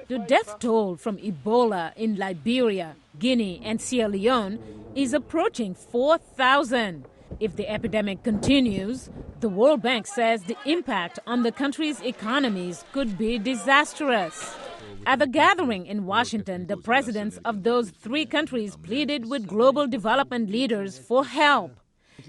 The death toll from Ebola in Liberia, Guinea and Sierra Leone is approaching 4,000. If the epidemic continues, the World Bank says the impact on the country's economies could be disastrous. At the gathering in Washington, the presidents of those three countries pleaded with global development leaders for help.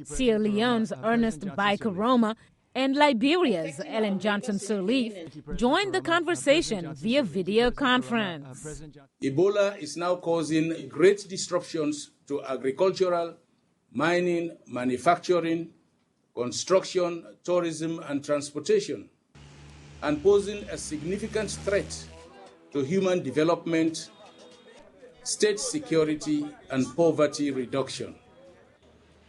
Sierra Leone's Ernest Koroma and Liberia's Ellen Johnson Sirleaf joined the conversation via video conference. Ebola is now causing great disruptions to agricultural, mining, manufacturing, construction, tourism and transportation, and posing a significant threat to human development, state security and poverty reduction.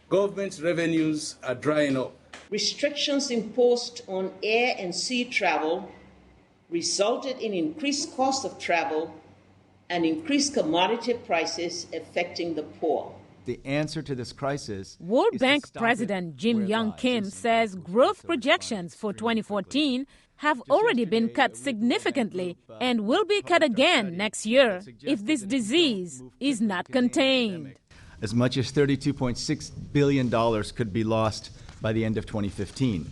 Government revenues are drying up. Restrictions imposed on air and sea travel resulted in increased cost of travel and increased commodity prices affecting the poor. The answer to this crisis. World Bank President Yong Kim says growth projections for 2014 have already been cut significantly and will be cut again next year if this disease is not contained. As much as $32.6 billion could be lost by the end of 2015.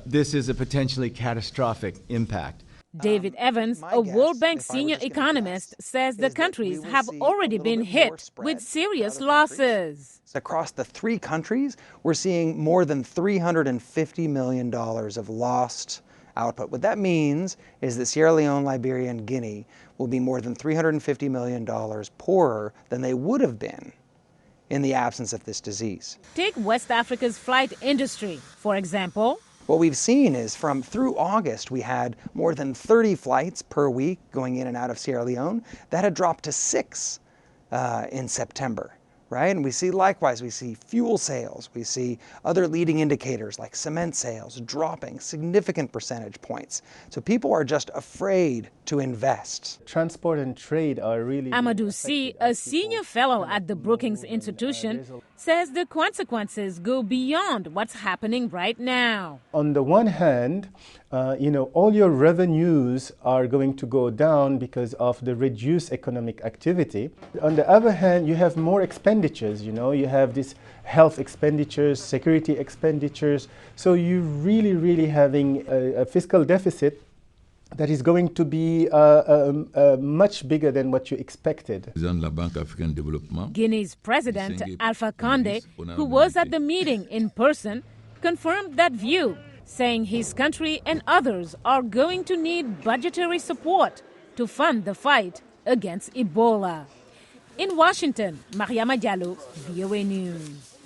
This is a potentially catastrophic impact. David Evans, a World Bank senior economist, says the countries have already been hit with serious losses. Across the three countries, we're seeing more than $350 million of lost output. What that means is that Sierra Leone, Liberia, and Guinea will be more than $350 million poorer than they would have been in the absence of this disease. Take West Africa's flight industry, for example. What we've seen is through August, we had more than 30 flights per week going in and out of Sierra Leone. That had dropped to 6 in September, right? And we see fuel sales, we see other leading indicators like cement sales dropping significant percentage points. So people are just afraid to invest. Transport and trade are really... Amadou, a senior fellow at the Brookings Institution, says the consequences go beyond what's happening right now. On the one hand, all your revenues are going to go down because of the reduced economic activity. On the other hand, you have more expenditures, you have these health expenditures, security expenditures. So you're really having a fiscal deficit that is going to be much bigger than what you expected. Guinea's President Alpha Condé, who was at the meeting in person, confirmed that view, saying his country and others are going to need budgetary support to fund the fight against Ebola. In Washington, Mariama Diallo, VOA News.